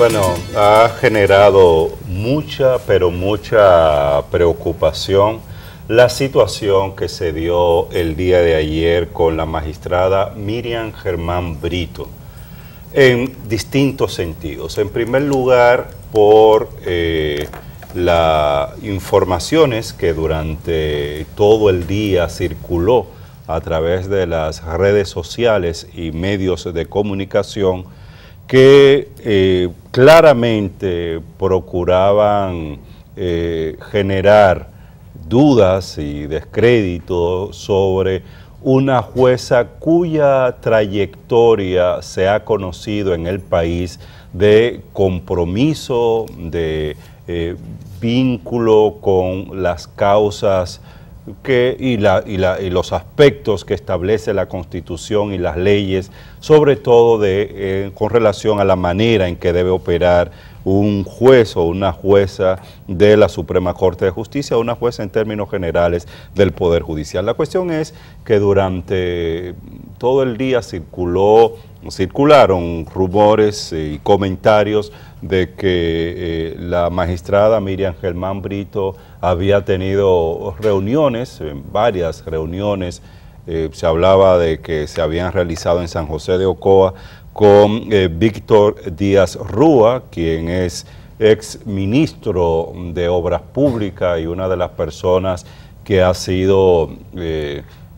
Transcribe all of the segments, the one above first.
Bueno, ha generado mucha, pero mucha preocupación la situación que se dio el día de ayer con la magistrada Miriam Germán Brito, en distintos sentidos. En primer lugar, por las informaciones que durante todo el día circuló a través de las redes sociales y medios de comunicación que claramente procuraban generar dudas y descrédito sobre una jueza cuya trayectoria se ha conocido en el país de compromiso, de vínculo con las causas y los aspectos que establece la Constitución y las leyes, sobre todo con relación a la manera en que debe operar un juez o una jueza de la Suprema Corte de Justicia, una jueza en términos generales del Poder Judicial. La cuestión es que durante todo el día circularon rumores y comentarios de que la magistrada Miriam Germán Brito había tenido reuniones, varias reuniones. Se hablaba de que se habían realizado en San José de Ocoa con Víctor Díaz Rúa, quien es ex ministro de Obras Públicas y una de las personas que ha sido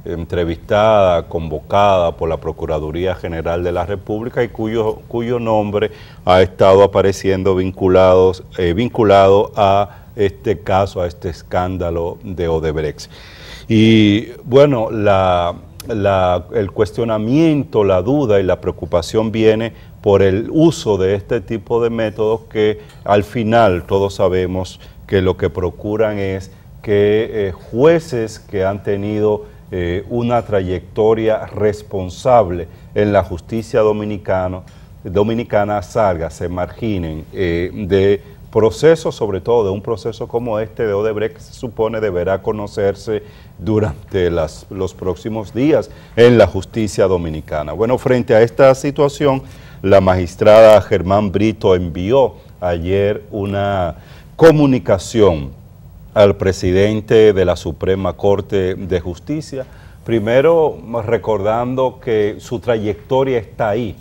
entrevistada, convocada por la Procuraduría General de la República y cuyo nombre ha estado apareciendo vinculado a este caso, a este escándalo de Odebrecht. Y bueno, el cuestionamiento, la duda y la preocupación viene por el uso de este tipo de métodos que al final todos sabemos que lo que procuran es que jueces que han tenido una trayectoria responsable en la justicia dominicana se marginen de procesos, sobre todo de un proceso como este de Odebrecht, que se supone deberá conocerse durante los próximos días en la justicia dominicana. Bueno, frente a esta situación, la magistrada Germán Brito envió ayer una comunicación al presidente de la Suprema Corte de Justicia, primero recordando que su trayectoria está ahí,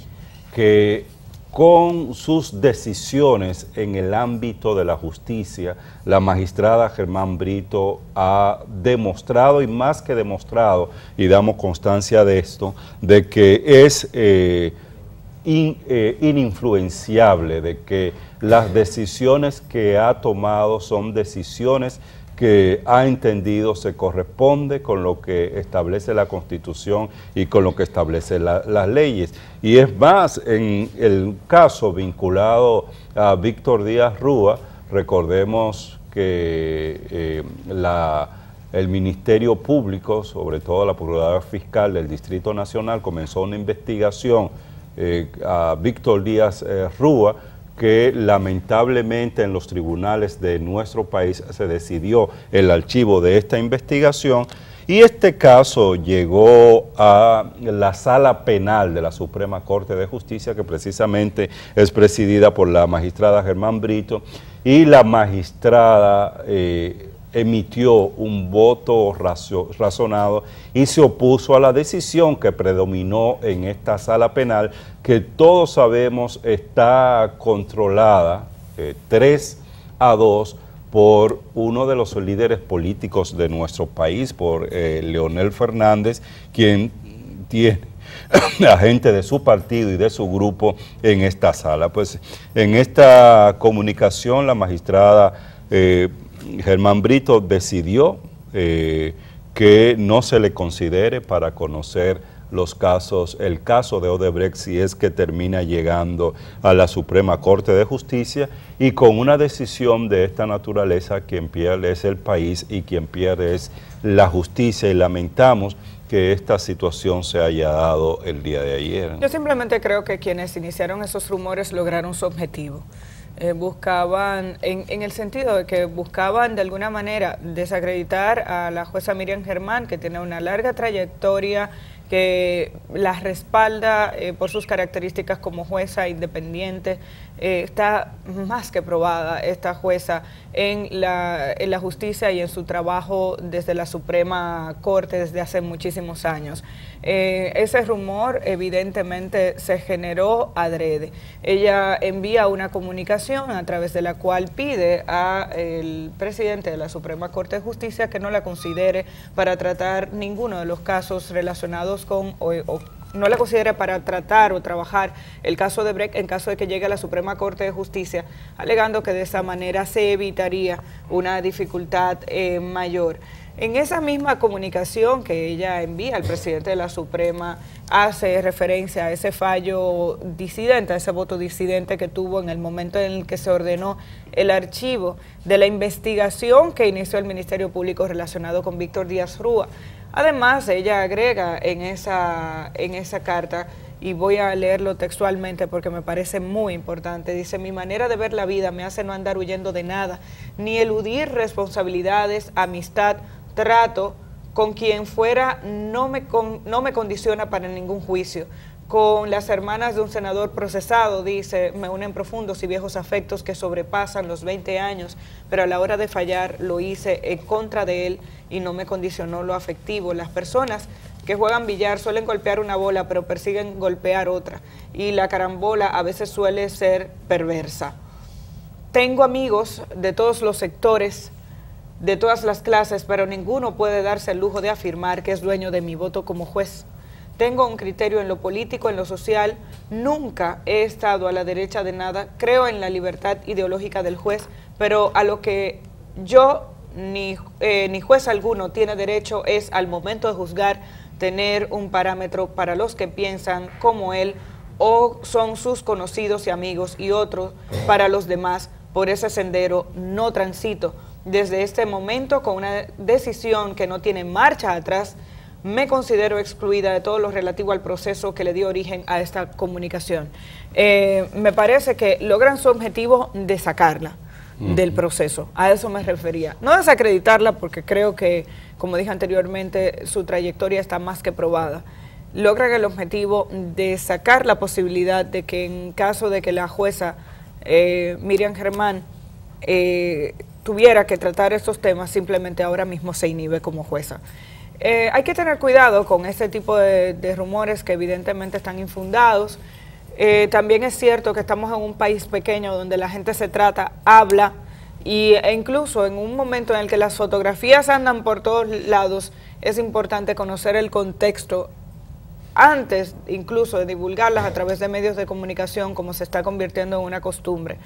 que con sus decisiones en el ámbito de la justicia, la magistrada Germán Brito ha demostrado, y más que demostrado, y damos constancia de esto, de que es ininfluenciable, de que las decisiones que ha tomado son decisiones que ha entendido se corresponde con lo que establece la Constitución y con lo que establece las leyes. Y es más, en el caso vinculado a Víctor Díaz Rúa, recordemos que el Ministerio Público, sobre todo la Procuraduría Fiscal del Distrito Nacional, comenzó una investigación a Víctor Díaz Rúa, que lamentablemente en los tribunales de nuestro país se decidió el archivo de esta investigación y este caso llegó a la Sala Penal de la Suprema Corte de Justicia, que precisamente es presidida por la magistrada Germán Brito, y la magistrada emitió un voto razonado y se opuso a la decisión que predominó en esta sala penal, que todos sabemos está controlada 3-2 por uno de los líderes políticos de nuestro país, por Leonel Fernández, quien tiene a gente de su partido y de su grupo en esta sala. Pues en esta comunicación la magistrada Germán Brito decidió que no se le considere para conocer el caso de Odebrecht, si es que termina llegando a la Suprema Corte de Justicia, y con una decisión de esta naturaleza quien pierde es el país y quien pierde es la justicia, y lamentamos que esta situación se haya dado el día de ayer. Yo simplemente creo que quienes iniciaron esos rumores lograron su objetivo. Buscaban, en el sentido de que buscaban de alguna manera desacreditar a la jueza Miriam Germán, que tiene una larga trayectoria, que la respalda por sus características como jueza independiente. Está más que probada esta jueza en la justicia y en su trabajo desde la Suprema Corte desde hace muchísimos años. Ese rumor evidentemente se generó adrede. Ella envía una comunicación a través de la cual pide al presidente de la Suprema Corte de Justicia que no la considere para tratar ninguno de los casos relacionados con o no la considere para tratar o trabajar el caso de Brecht en caso de que llegue a la Suprema Corte de Justicia, alegando que de esa manera se evitaría una dificultad mayor. En esa misma comunicación que ella envía al presidente de la Suprema, hace referencia a ese fallo disidente, a ese voto disidente que tuvo en el momento en el que se ordenó el archivo de la investigación que inició el Ministerio Público relacionado con Víctor Díaz Rúa. Además, ella agrega en esa carta, y voy a leerlo textualmente porque me parece muy importante, dice: mi manera de ver la vida me hace no andar huyendo de nada, ni eludir responsabilidades, amistad, trato, con quien fuera no me condiciona para ningún juicio. Con las hermanas de un senador procesado, dice, me unen profundos y viejos afectos que sobrepasan los 20 años, pero a la hora de fallar lo hice en contra de él y no me condicionó lo afectivo. Las personas que juegan billar suelen golpear una bola, pero persiguen golpear otra, y la carambola a veces suele ser perversa. Tengo amigos de todos los sectores, de todas las clases, pero ninguno puede darse el lujo de afirmar que es dueño de mi voto como juez. Tengo un criterio en lo político, en lo social, nunca he estado a la derecha de nada, creo en la libertad ideológica del juez, pero a lo que yo ni juez alguno tiene derecho es al momento de juzgar tener un parámetro para los que piensan como él o son sus conocidos y amigos, y otros para los demás. Por ese sendero no transito. Desde este momento, con una decisión que no tiene marcha atrás, me considero excluida de todo lo relativo al proceso que le dio origen a esta comunicación. Me parece que logran su objetivo de sacarla del proceso, a eso me refería. No desacreditarla, porque creo que, como dije anteriormente, su trayectoria está más que probada. Logran el objetivo de sacar la posibilidad de que en caso de que la jueza Miriam Germán tuviera que tratar estos temas, simplemente ahora mismo se inhibe como jueza. Hay que tener cuidado con este tipo de rumores que evidentemente están infundados. También es cierto que estamos en un país pequeño donde la gente se trata, habla, e incluso en un momento en el que las fotografías andan por todos lados, es importante conocer el contexto antes incluso de divulgarlas a través de medios de comunicación, como se está convirtiendo en una costumbre.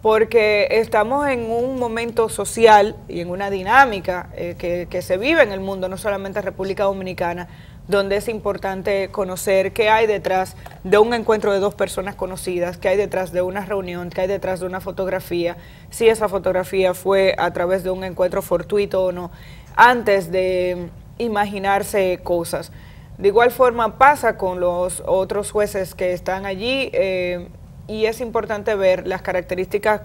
Porque estamos en un momento social y en una dinámica que se vive en el mundo, no solamente en República Dominicana, donde es importante conocer qué hay detrás de un encuentro de dos personas conocidas, qué hay detrás de una reunión, qué hay detrás de una fotografía, si esa fotografía fue a través de un encuentro fortuito o no, antes de imaginarse cosas. De igual forma pasa con los otros jueces que están allí, y es importante ver las características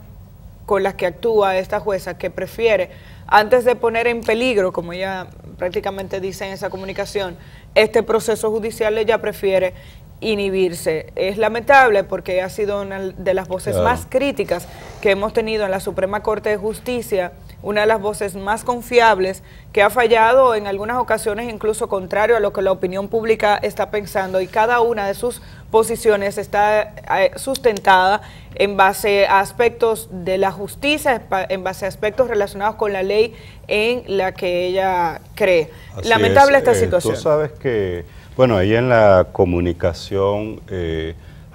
con las que actúa esta jueza, que prefiere, antes de poner en peligro, como ella prácticamente dice en esa comunicación, este proceso judicial, ella prefiere inhibirse. Es lamentable porque ha sido una de las voces más críticas que hemos tenido en la Suprema Corte de Justicia, una de las voces más confiables, que ha fallado en algunas ocasiones incluso contrario a lo que la opinión pública está pensando, y cada una de sus posiciones está sustentada en base a aspectos de la justicia, en base a aspectos relacionados con la ley en la que ella cree. Así lamentable es. Esta situación. Tú sabes que, bueno, ella en la comunicación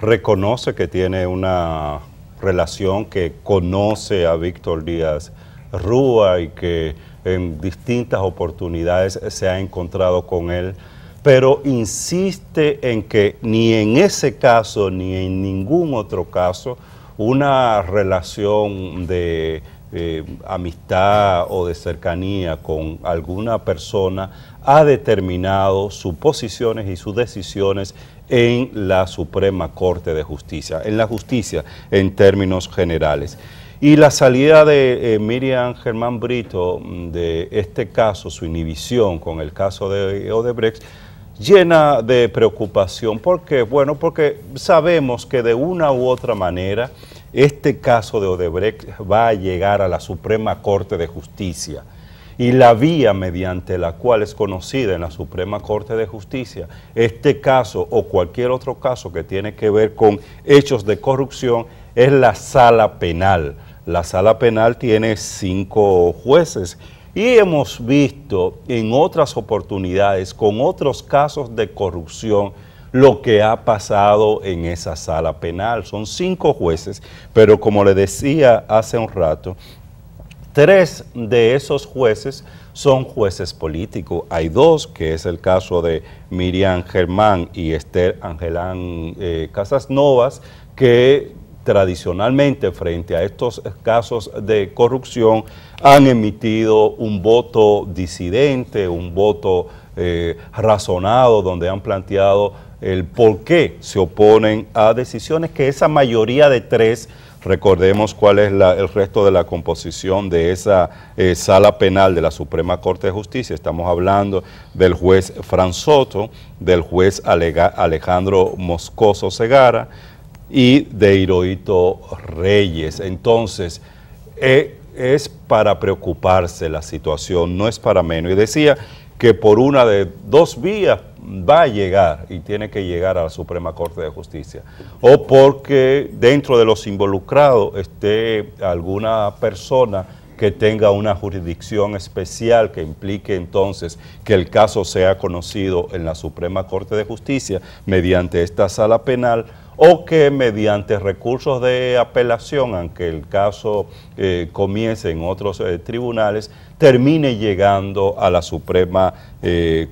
reconoce que tiene una relación, que conoce a Víctor Díaz Rúa y que en distintas oportunidades se ha encontrado con él, pero insiste en que ni en ese caso ni en ningún otro caso una relación de amistad o de cercanía con alguna persona ha determinado sus posiciones y sus decisiones en la Suprema Corte de Justicia, en la justicia en términos generales. Y la salida de Miriam Germán Brito de este caso, su inhibición con el caso de Odebrecht, llena de preocupación. ¿Por qué? Bueno, porque sabemos que de una u otra manera este caso de Odebrecht va a llegar a la Suprema Corte de Justicia. Y la vía mediante la cual es conocida en la Suprema Corte de Justicia este caso o cualquier otro caso que tiene que ver con hechos de corrupción es la Sala Penal. La Sala Penal tiene 5 jueces y hemos visto en otras oportunidades con otros casos de corrupción lo que ha pasado en esa Sala Penal. Son 5 jueces, pero como le decía hace un rato, 3 de esos jueces son jueces políticos. Hay 2, que es el caso de Miriam Germán y Esther Angelán Casas Novas, que tradicionalmente frente a estos casos de corrupción han emitido un voto disidente, un voto razonado, donde han planteado el por qué se oponen a decisiones que esa mayoría de 3. Recordemos cuál es el resto de la composición de esa sala penal de la Suprema Corte de Justicia. Estamos hablando del juez Fran Soto, del juez Alejandro Moscoso Segara y de Hirohito Reyes. Entonces, es para preocuparse la situación, no es para menos. Y decía que por una de 2 vías va a llegar y tiene que llegar a la Suprema Corte de Justicia, o porque dentro de los involucrados esté alguna persona que tenga una jurisdicción especial que implique entonces que el caso sea conocido en la Suprema Corte de Justicia mediante esta sala penal, o que mediante recursos de apelación, aunque el caso comience en otros tribunales, termine llegando a la Suprema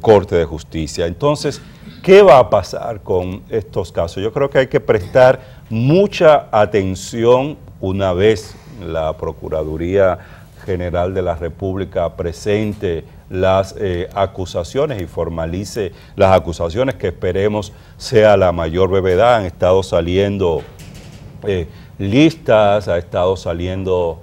Corte de Justicia. Entonces, ¿qué va a pasar con estos casos? Yo creo que hay que prestar mucha atención una vez la Procuraduría General de la República presente las acusaciones y formalice las acusaciones, que esperemos sea la mayor brevedad. Han estado saliendo listas, ha estado saliendo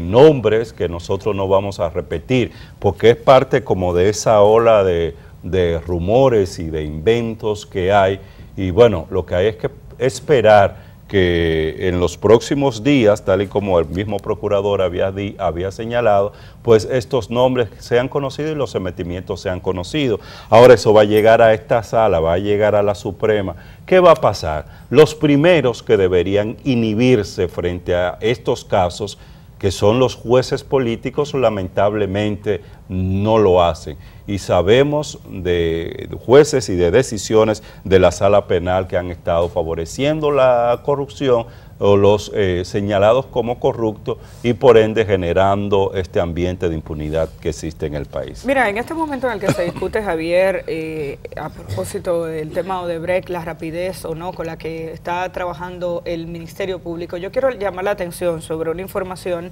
nombres que nosotros no vamos a repetir, porque es parte como de esa ola de rumores y de inventos que hay. Y bueno, lo que hay es que esperar que en los próximos días, tal y como el mismo procurador había señalado, pues estos nombres sean conocidos y los sometimientos sean conocidos. Ahora eso va a llegar a esta sala, va a llegar a la Suprema. ¿Qué va a pasar? Los primeros que deberían inhibirse frente a estos casos, que son los jueces políticos, lamentablemente no lo hacen. Y sabemos de jueces y de decisiones de la sala penal que han estado favoreciendo la corrupción o los señalados como corruptos y por ende generando este ambiente de impunidad que existe en el país. Mira, en este momento en el que se discute, Javier, a propósito del tema Odebrecht, la rapidez o no con la que está trabajando el Ministerio Público, yo quiero llamar la atención sobre una información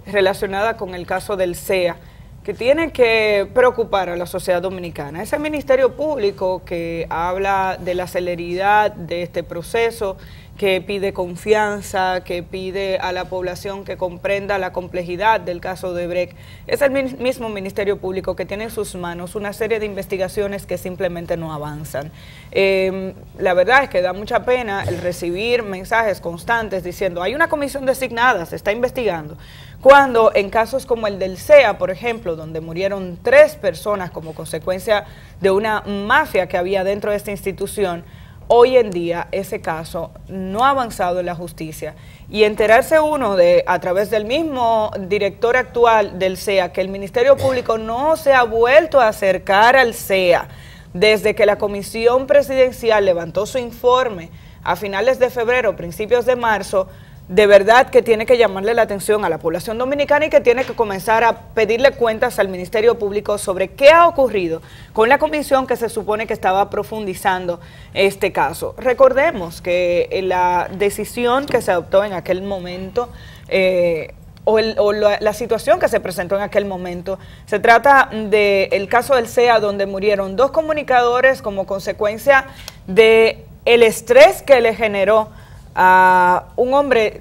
relacionada con el caso del CEA, que tiene que preocupar a la sociedad dominicana. Ese Ministerio Público que habla de la celeridad de este proceso, que pide confianza, que pide a la población que comprenda la complejidad del caso de Odebrecht, es el mismo Ministerio Público que tiene en sus manos una serie de investigaciones que simplemente no avanzan. La verdad es que da mucha pena el recibir mensajes constantes diciendo hay una comisión designada, se está investigando, cuando en casos como el del CEA, por ejemplo, donde murieron 3 personas como consecuencia de una mafia que había dentro de esta institución, hoy en día ese caso no ha avanzado en la justicia. Y enterarse uno a través del mismo director actual del CEA, que el Ministerio Público no se ha vuelto a acercar al CEA desde que la Comisión Presidencial levantó su informe a finales de febrero, principios de marzo, de verdad que tiene que llamarle la atención a la población dominicana y que tiene que comenzar a pedirle cuentas al Ministerio Público sobre qué ha ocurrido con la comisión que se supone que estaba profundizando este caso. Recordemos que la decisión que se adoptó en aquel momento, la situación que se presentó en aquel momento, se trata del caso del CEA, donde murieron 2 comunicadores como consecuencia del estrés que le generó a un hombre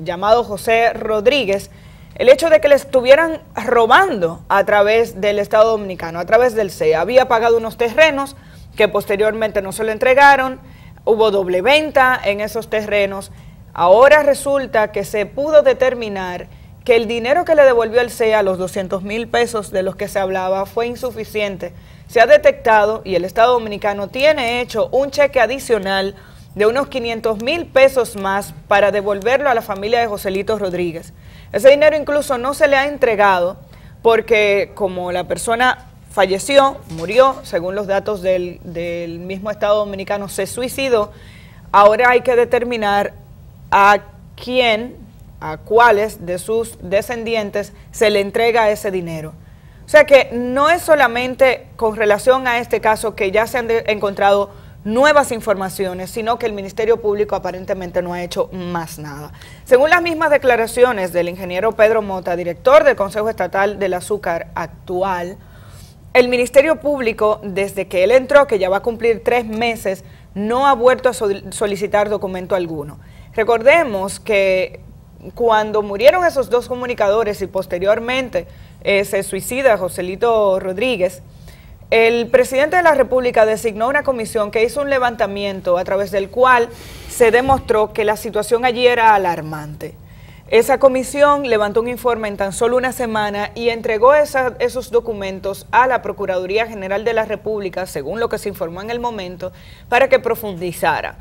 llamado José Rodríguez, el hecho de que le estuvieran robando a través del Estado Dominicano, a través del CEA. Había pagado unos terrenos que posteriormente no se lo entregaron, hubo doble venta en esos terrenos. Ahora resulta que se pudo determinar que el dinero que le devolvió el CEA, los 200,000 pesos de los que se hablaba, fue insuficiente. Se ha detectado y el Estado Dominicano tiene hecho un cheque adicional de unos 500,000 pesos más para devolverlo a la familia de Joselito Rodríguez. Ese dinero incluso no se le ha entregado porque como la persona falleció, murió, según los datos del mismo Estado Dominicano, se suicidó, ahora hay que determinar a quién, a cuáles de sus descendientes se le entrega ese dinero. O sea que no es solamente con relación a este caso que ya se han encontrado nuevas informaciones, sino que el Ministerio Público aparentemente no ha hecho más nada. Según las mismas declaraciones del ingeniero Pedro Mota, director del Consejo Estatal del Azúcar actual, el Ministerio Público, desde que él entró, que ya va a cumplir 3 meses, no ha vuelto a solicitar documento alguno. Recordemos que cuando murieron esos 2 comunicadores y posteriormente se suicida Joselito Rodríguez, el presidente de la República designó una comisión que hizo un levantamiento a través del cual se demostró que la situación allí era alarmante. Esa comisión levantó un informe en tan solo una semana y entregó esos documentos a la Procuraduría General de la República, según lo que se informó en el momento, para que profundizara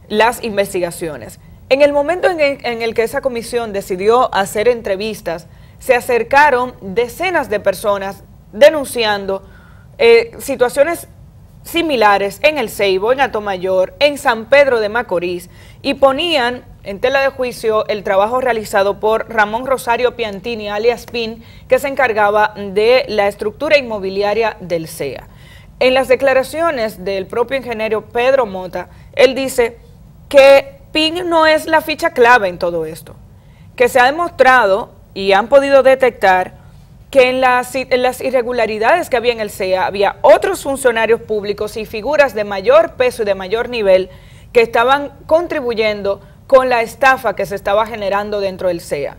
las investigaciones. En el momento en el que esa comisión decidió hacer entrevistas, se acercaron decenas de personas denunciando situaciones similares en El Ceibo, en Atomayor, en San Pedro de Macorís, y ponían en tela de juicio el trabajo realizado por Ramón Rosario Piantini, alias PIN, que se encargaba de la estructura inmobiliaria del CEA. En las declaraciones del propio ingeniero Pedro Mota, él dice que PIN no es la ficha clave en todo esto, que se ha demostrado y han podido detectar que en las irregularidades que había en el CEA había otros funcionarios públicos y figuras de mayor peso y de mayor nivel que estaban contribuyendo con la estafa que se estaba generando dentro del CEA.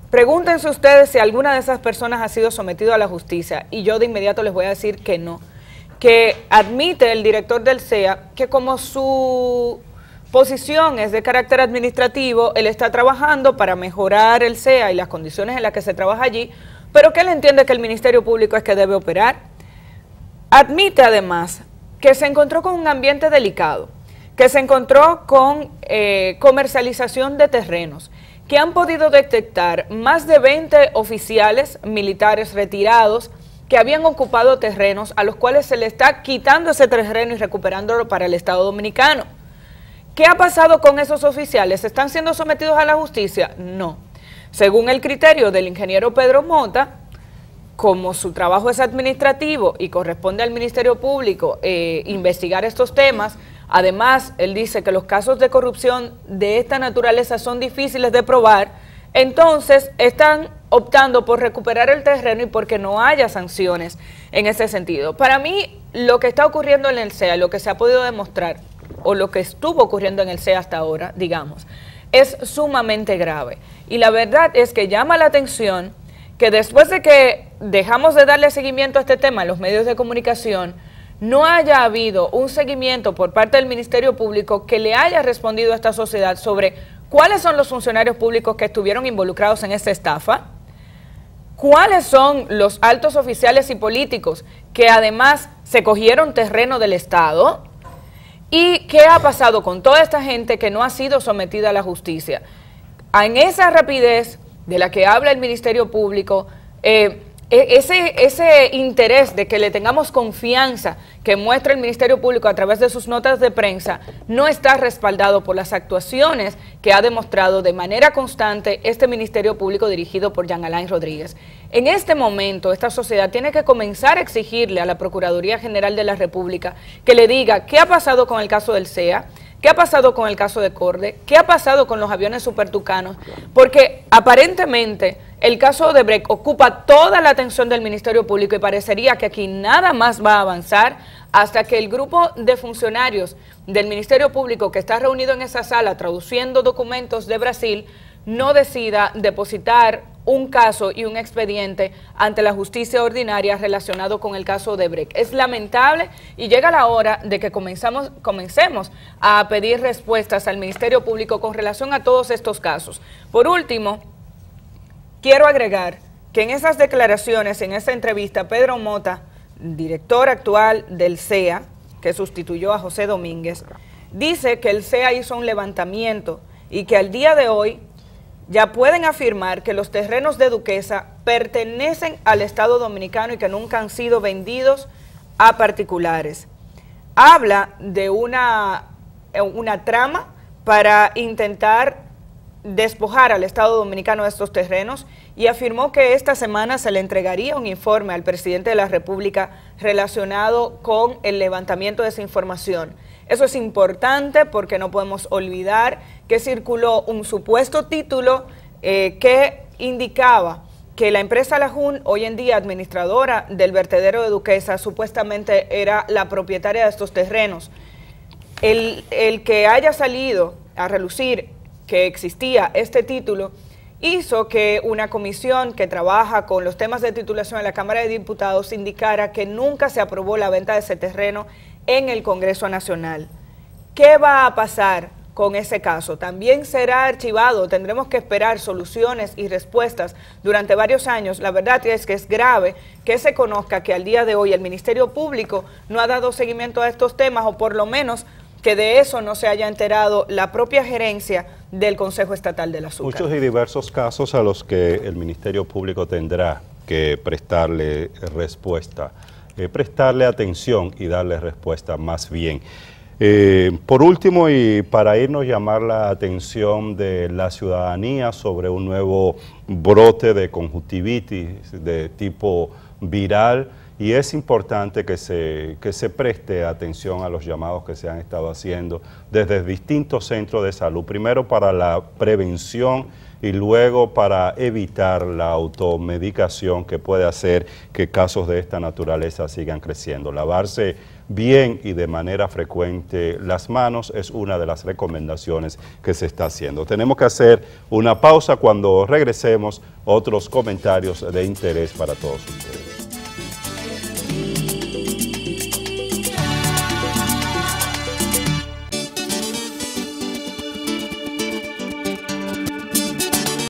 Pregúntense ustedes si alguna de esas personas ha sido sometido a la justicia, y yo de inmediato les voy a decir que no, que admite el director del CEA que como su posición es de carácter administrativo, él está trabajando para mejorar el CEA y las condiciones en las que se trabaja allí, pero que él entiende que el Ministerio Público es que debe operar. Admite además que se encontró con un ambiente delicado, que se encontró con comercialización de terrenos, que han podido detectar más de 20 oficiales militares retirados que habían ocupado terrenos a los cuales se le está quitando ese terreno y recuperándolo para el Estado Dominicano. ¿Qué ha pasado con esos oficiales? ¿Están siendo sometidos a la justicia? No. Según el criterio del ingeniero Pedro Mota, como su trabajo es administrativo y corresponde al Ministerio Público investigar estos temas, además él dice que los casos de corrupción de esta naturaleza son difíciles de probar, entonces están optando por recuperar el terreno y porque no haya sanciones en ese sentido. Para mí, lo que está ocurriendo en el CEA, lo que se ha podido demostrar, o lo que estuvo ocurriendo en el CEA hasta ahora, digamos, es sumamente grave. Y la verdad es que llama la atención que después de que dejamos de darle seguimiento a este tema en los medios de comunicación, no haya habido un seguimiento por parte del Ministerio Público que le haya respondido a esta sociedad sobre cuáles son los funcionarios públicos que estuvieron involucrados en esta estafa, cuáles son los altos oficiales y políticos que además se cogieron terreno del Estado. ¿Y qué ha pasado con toda esta gente que no ha sido sometida a la justicia? En esa rapidez de la que habla el Ministerio Público, ese interés de que le tengamos confianza que muestra el Ministerio Público a través de sus notas de prensa, no está respaldado por las actuaciones que ha demostrado de manera constante este Ministerio Público dirigido por Jean Alain Rodríguez. En este momento, esta sociedad tiene que comenzar a exigirle a la Procuraduría General de la República que le diga qué ha pasado con el caso del CEA, qué ha pasado con el caso de Corde, qué ha pasado con los aviones supertucanos, porque aparentemente el caso de Odebrecht ocupa toda la atención del Ministerio Público y parecería que aquí nada más va a avanzar hasta que el grupo de funcionarios del Ministerio Público que está reunido en esa sala traduciendo documentos de Brasil no decida depositar un caso y un expediente ante la justicia ordinaria relacionado con el caso de Brecht. Es lamentable y llega la hora de que comencemos a pedir respuestas al Ministerio Público con relación a todos estos casos. Por último, quiero agregar que en esas declaraciones, en esa entrevista, Pedro Mota, director actual del CEA, que sustituyó a José Domínguez, dice que el CEA hizo un levantamiento y que al día de hoy ya pueden afirmar que los terrenos de Duquesa pertenecen al Estado Dominicano y que nunca han sido vendidos a particulares. Habla de una trama para intentar despojar al Estado Dominicano de estos terrenos y afirmó que esta semana se le entregaría un informe al presidente de la República relacionado con el levantamiento de esa información. Eso es importante porque no podemos olvidar que circuló un supuesto título que indicaba que la empresa Lajún, hoy en día administradora del vertedero de Duquesa, supuestamente era la propietaria de estos terrenos. El que haya salido a relucir que existía este título hizo que una comisión que trabaja con los temas de titulación en la Cámara de Diputados indicara que nunca se aprobó la venta de ese terreno en el Congreso Nacional. ¿Qué va a pasar con ese caso? ¿También será archivado? Tendremos que esperar soluciones y respuestas durante varios años. La verdad es que es grave que se conozca que al día de hoy el Ministerio Público no ha dado seguimiento a estos temas, o por lo menos que de eso no se haya enterado la propia gerencia del Consejo Estatal del Azúcar. Muchos y diversos casos a los que el Ministerio Público tendrá que prestarle respuesta, prestarle atención y darle respuesta más bien. Por último, y para irnos, llamar la atención de la ciudadanía sobre un nuevo brote de conjuntivitis de tipo viral, y es importante que se preste atención a los llamados que se han estado haciendo desde distintos centros de salud, primero para la prevención y luego para evitar la automedicación que puede hacer que casos de esta naturaleza sigan creciendo. Lavarse bien y de manera frecuente las manos es una de las recomendaciones que se está haciendo. Tenemos que hacer una pausa. Cuando regresemos, otros comentarios de interés para todos ustedes.